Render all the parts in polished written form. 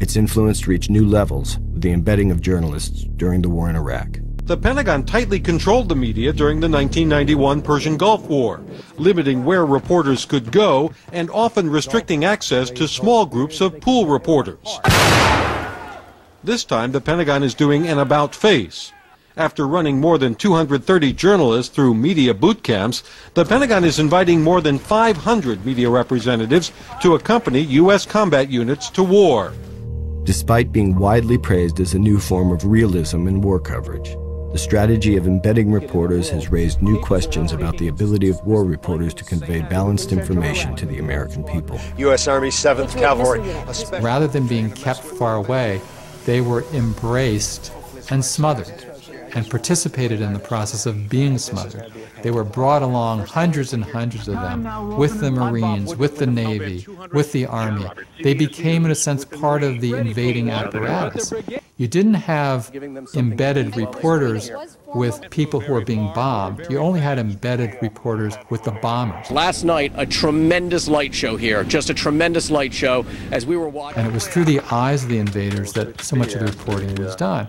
Its influence reached new levels with the embedding of journalists during the war in Iraq. The Pentagon tightly controlled the media during the 1991 Persian Gulf War, limiting where reporters could go and often restricting access to small groups of pool reporters. This time, the Pentagon is doing an about-face. After running more than 230 journalists through media boot camps, the Pentagon is inviting more than 500 media representatives to accompany U.S. combat units to war. Despite being widely praised as a new form of realism in war coverage, the strategy of embedding reporters has raised new questions about the ability of war reporters to convey balanced information to the American people. U.S. Army 7th Cavalry. Rather than being kept far away, they were embraced and smothered and participated in the process of being smothered. They were brought along, hundreds and hundreds of them, with the Marines, with the Navy, with the Army. They became, in a sense, part of the invading apparatus. You didn't have embedded reporters with people who were being bombed. You only had embedded reporters with the bombers. Last night, a tremendous light show here, just a tremendous light show as we were watching. And it was through the eyes of the invaders that so much of the reporting was done.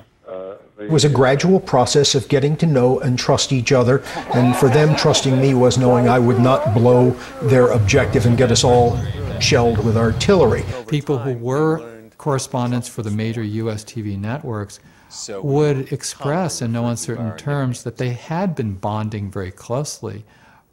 It was a gradual process of getting to know and trust each other, and for them, trusting me was knowing I would not blow their objective and get us all shelled with artillery. People who were correspondents for the major U.S. TV networks would express in no uncertain terms that they had been bonding very closely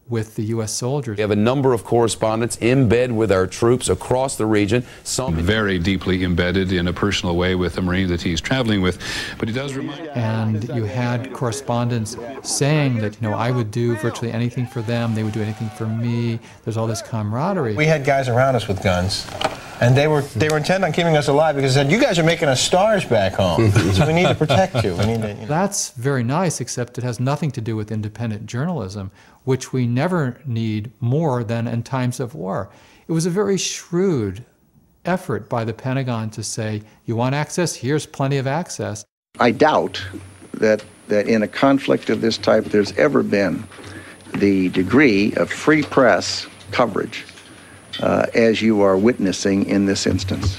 with the U.S. soldiers. We have a number of correspondents in bed with our troops across the region. Some very deeply embedded in a personal way with the Marine that he's traveling with, but he does remind. And you had correspondents saying that, you know, I would do virtually anything for them, they would do anything for me. There's all this camaraderie. We had guys around us with guns, and they were intent on keeping us alive because they said, "You guys are making us stars back home, so we need to protect you." We need to, you know. That's very nice, except it has nothing to do with independent journalism, which we never need more than in times of war. It was a very shrewd effort by the Pentagon to say, you want access? Here's plenty of access. I doubt that in a conflict of this type there's ever been the degree of free press coverage as you are witnessing in this instance.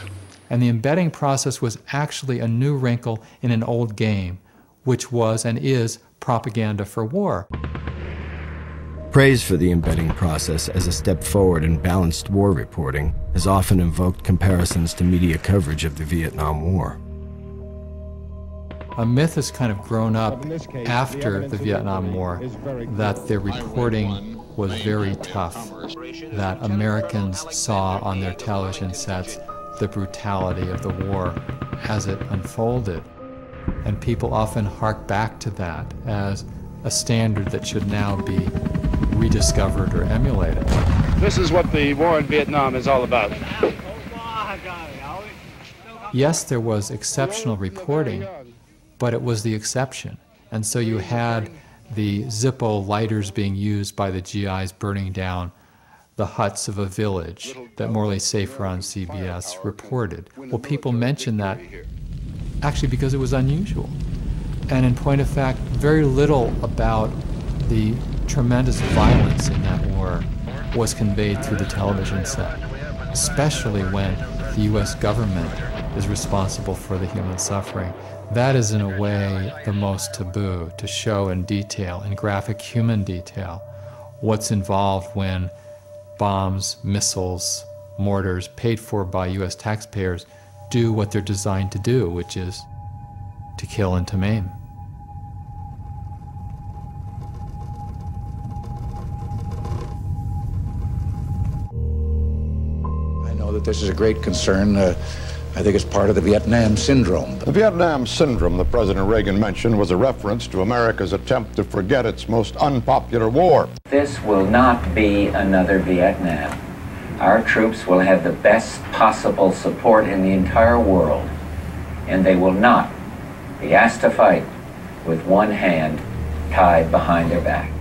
And the embedding process was actually a new wrinkle in an old game, which was and is propaganda for war. Praise for the embedding process as a step forward in balanced war reporting has often invoked comparisons to media coverage of the Vietnam War. A myth has kind of grown up after the Vietnam War that the reporting was very tough, that Americans saw on their television sets the brutality of the war as it unfolded. And people often hark back to that as a standard that should now be rediscovered or emulated. This is what the war in Vietnam is all about. Yes, there was exceptional reporting, but it was the exception. And so you had the Zippo lighters being used by the GIs burning down the huts of a village that Morley Safer on CBS reported. Well, people mentioned that actually because it was unusual. And in point of fact, very little about the tremendous violence in that war was conveyed through the television set, especially when the U.S. government is responsible for the human suffering. That is, in a way, the most taboo, to show in detail, in graphic human detail, what's involved when bombs, missiles, mortars, paid for by U.S. taxpayers, do what they're designed to do, which is to kill and to maim. I know that this is a great concern. I think it's part of the Vietnam Syndrome. The Vietnam Syndrome that President Reagan mentioned was a reference to America's attempt to forget its most unpopular war. This will not be another Vietnam. Our troops will have the best possible support in the entire world, and they will not be asked to fight with one hand tied behind their back.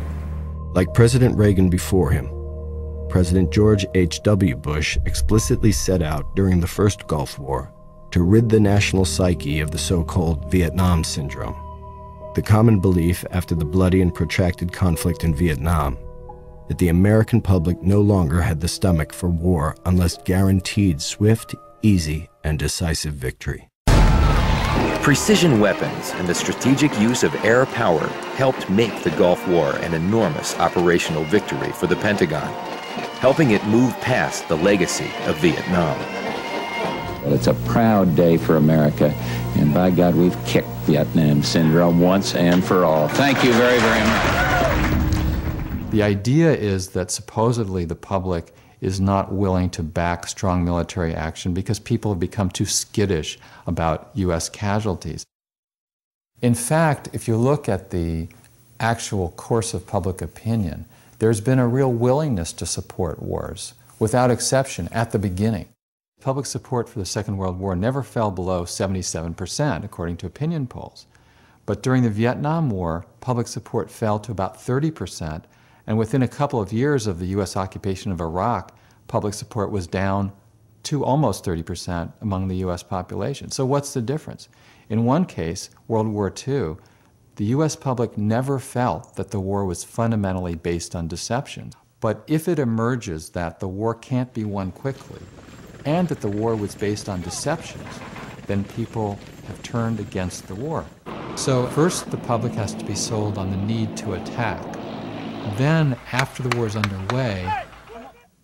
Like President Reagan before him, President George H.W. Bush explicitly set out during the first Gulf War to rid the national psyche of the so-called Vietnam Syndrome, the common belief after the bloody and protracted conflict in Vietnam that the American public no longer had the stomach for war unless guaranteed swift, easy and decisive victory. Precision weapons and the strategic use of air power helped make the Gulf War an enormous operational victory for the Pentagon, helping it move past the legacy of Vietnam. Well, it's a proud day for America, and by God, we've kicked Vietnam syndrome once and for all. Thank you very, very much. The idea is that supposedly the public is not willing to back strong military action because people have become too skittish about U.S. casualties. In fact, if you look at the actual course of public opinion, there's been a real willingness to support wars, without exception, at the beginning. Public support for the Second World War never fell below 77%, according to opinion polls. But during the Vietnam War, public support fell to about 30%, and within a couple of years of the U.S. occupation of Iraq, public support was down to almost 30% among the U.S. population. So what's the difference? In one case, World War II, the U.S. public never felt that the war was fundamentally based on deception. But if it emerges that the war can't be won quickly, and that the war was based on deceptions, then people have turned against the war. So first, the public has to be sold on the need to attack. Then, after the war is underway,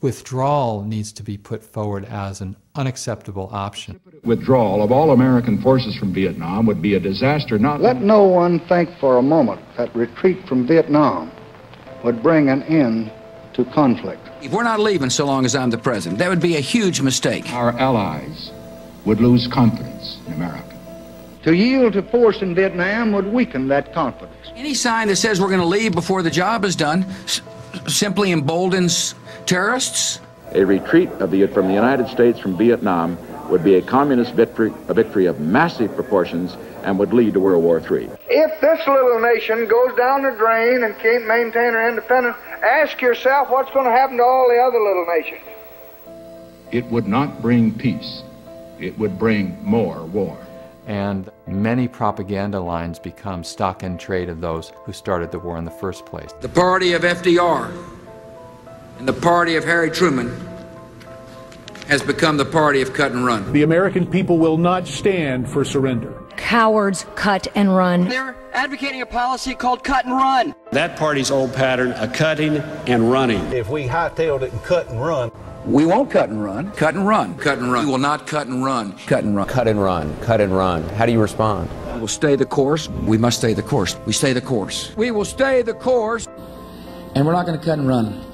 withdrawal needs to be put forward as an unacceptable option. Withdrawal of all American forces from Vietnam would be a disaster not... Let no one think for a moment that retreat from Vietnam would bring an end to conflict. If we're not leaving so long as I'm the president, that would be a huge mistake. Our allies would lose confidence in America. To yield to force in Vietnam would weaken that confidence. Any sign that says we're going to leave before the job is done simply emboldens terrorists. A retreat from the United States from Vietnam would be a communist victory, a victory of massive proportions, and would lead to World War III. If this little nation goes down the drain and can't maintain her independence, ask yourself what's going to happen to all the other little nations. It would not bring peace. It would bring more war. And many propaganda lines become stock in trade of those who started the war in the first place. The party of FDR and the party of Harry Truman has become the party of cut and run. The American people will not stand for surrender. Cowards cut and run. They're advocating a policy called cut and run. That party's old pattern of cutting and running. If we hightailed it and cut and run, we won't cut and run. Cut and run. Cut and run. We will not cut and run. Cut and run. Cut and run. Cut and run. How do you respond? We'll stay the course. We must stay the course. We stay the course. We will stay the course. And we're not going to cut and run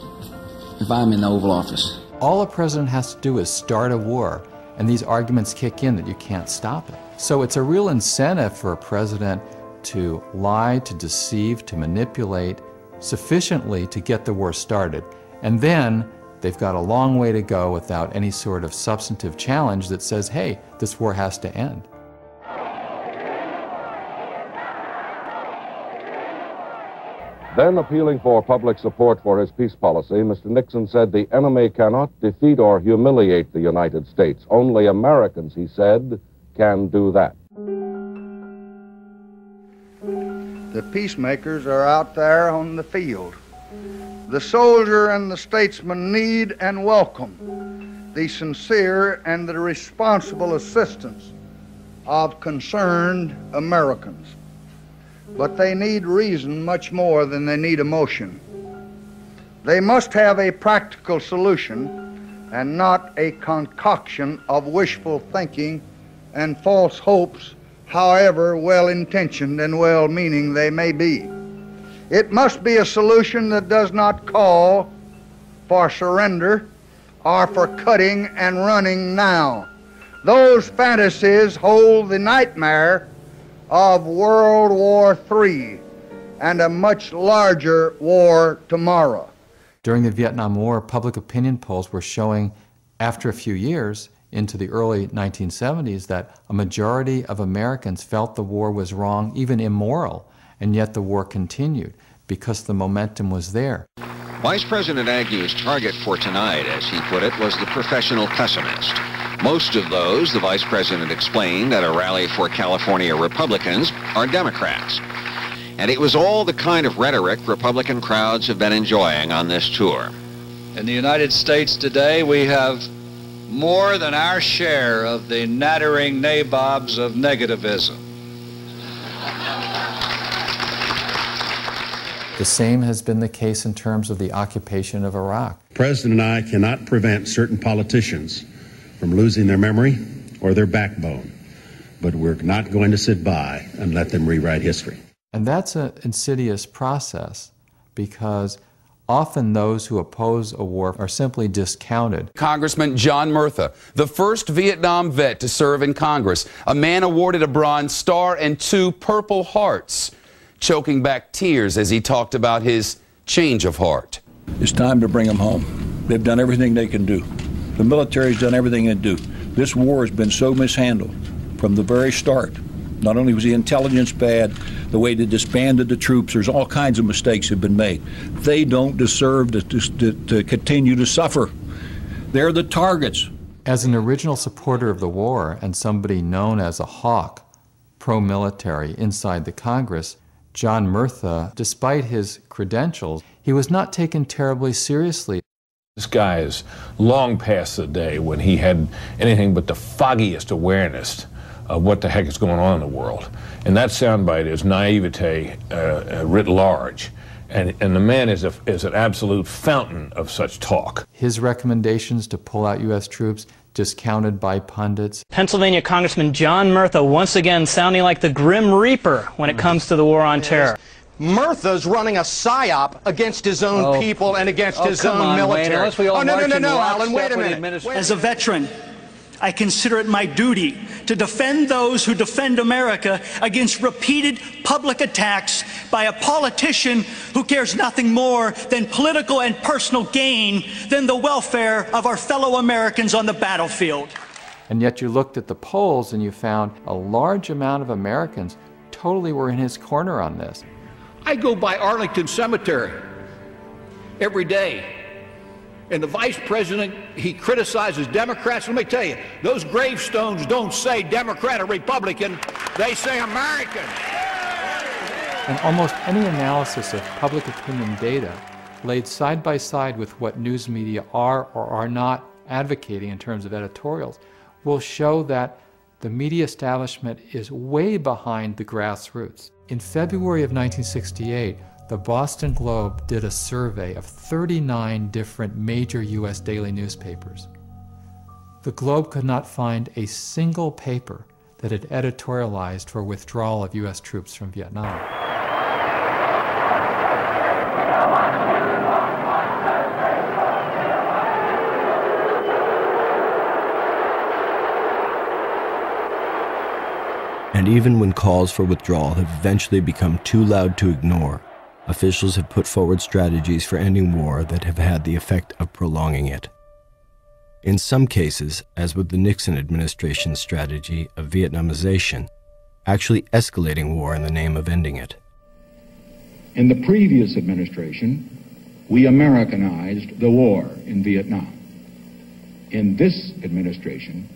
if I'm in the Oval Office. All a president has to do is start a war, and these arguments kick in that you can't stop it. So it's a real incentive for a president to lie, to deceive, to manipulate sufficiently to get the war started. And then they've got a long way to go without any sort of substantive challenge that says, hey, this war has to end. Then, appealing for public support for his peace policy, Mr. Nixon said the enemy cannot defeat or humiliate the United States. Only Americans, he said, can do that. The peacemakers are out there on the field. The soldier and the statesman need and welcome the sincere and the responsible assistance of concerned Americans. But they need reason much more than they need emotion. They must have a practical solution and not a concoction of wishful thinking and false hopes, however well-intentioned and well-meaning they may be. It must be a solution that does not call for surrender or for cutting and running now. Those fantasies hold the nightmare of World War III and a much larger war tomorrow. During the Vietnam War, public opinion polls were showing, after a few years, into the early 1970s, that a majority of Americans felt the war was wrong, even immoral, and yet the war continued because the momentum was there. Vice President Agnew's target for tonight, as he put it, was the professional pessimist. Most of those, the Vice President explained at a rally for California Republicans, are Democrats. And it was all the kind of rhetoric Republican crowds have been enjoying on this tour. In the United States today, we have more than our share of the nattering nabobs of negativism. The same has been the case in terms of the occupation of Iraq. The President and I cannot prevent certain politicians from losing their memory or their backbone, but we're not going to sit by and let them rewrite history. And that's an insidious process, because often those who oppose a war are simply discounted. Congressman John Murtha, the first Vietnam vet to serve in Congress, a man awarded a Bronze Star and 2 Purple Hearts, choking back tears as he talked about his change of heart. It's time to bring them home. They've done everything they can do. The military's done everything they do. This war has been so mishandled from the very start. Not only was the intelligence bad, the way they disbanded the troops, there's all kinds of mistakes have been made. They don't deserve to continue to suffer. They're the targets. As an original supporter of the war and somebody known as a hawk, pro-military inside the Congress, John Murtha, despite his credentials, he was not taken terribly seriously. This guy is long past the day when he had anything but the foggiest awareness of what the heck is going on in the world. And that soundbite is naivete writ large. And the man is an absolute fountain of such talk. His recommendations to pull out U.S. troops discounted by pundits. Pennsylvania Congressman John Murtha once again sounding like the Grim Reaper when it comes to the war on terror. Murtha's running a psyop against his own people and against his own military. No, Alan, wait a minute. As a veteran, I consider it my duty to defend those who defend America against repeated public attacks by a politician who cares nothing more than political and personal gain than the welfare of our fellow Americans on the battlefield. And yet you looked at the polls and you found a large amount of Americans totally were in his corner on this. I go by Arlington Cemetery every day. And the vice president, he criticizes Democrats. Let me tell you, those gravestones don't say Democrat or Republican, they say American. And almost any analysis of public opinion data laid side by side with what news media are or are not advocating in terms of editorials will show that the media establishment is way behind the grassroots. In February of 1968, the Boston Globe did a survey of 39 different major U.S. daily newspapers. The Globe could not find a single paper that had editorialized for withdrawal of U.S. troops from Vietnam. And even when calls for withdrawal have eventually become too loud to ignore, officials have put forward strategies for ending war that have had the effect of prolonging it. In some cases, as with the Nixon administration's strategy of Vietnamization, actually escalating war in the name of ending it. In the previous administration, we Americanized the war in Vietnam. In this administration,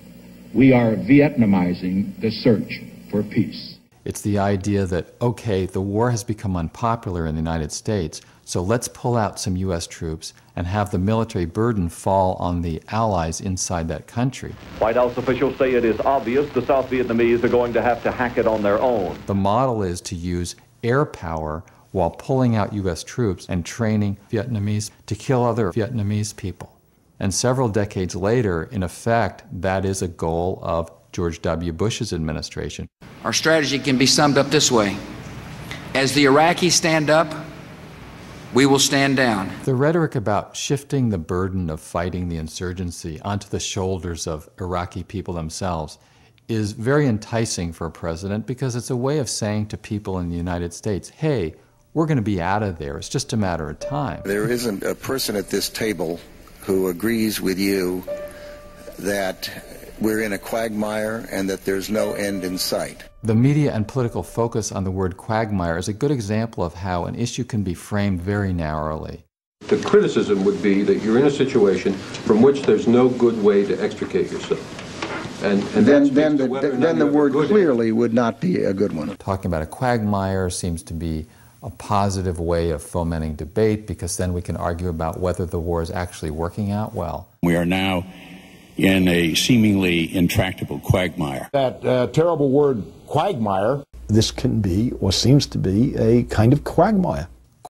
we are Vietnamizing the search for peace. It's the idea that, okay, the war has become unpopular in the United States, so let's pull out some U.S. troops and have the military burden fall on the allies inside that country. White House officials say it is obvious the South Vietnamese are going to have to hack it on their own. The model is to use air power while pulling out U.S. troops and training Vietnamese to kill other Vietnamese people. And several decades later, in effect, that is a goal of George W. Bush's administration. Our strategy can be summed up this way. As the Iraqis stand up, we will stand down. The rhetoric about shifting the burden of fighting the insurgency onto the shoulders of Iraqi people themselves is very enticing for a president, because it's a way of saying to people in the United States, hey, we're going to be out of there. It's just a matter of time. There isn't a person at this table who agrees with you that we're in a quagmire and that there's no end in sight. The media and political focus on the word quagmire is a good example of how an issue can be framed very narrowly. The criticism would be that you're in a situation from which there's no good way to extricate yourself. And then the word clearly would not be a good one. Talking about a quagmire seems to be a positive way of fomenting debate, because then we can argue about whether the war is actually working out well. We are now in a seemingly intractable quagmire. That terrible word, quagmire. This can be, or seems to be, a kind of quagmire.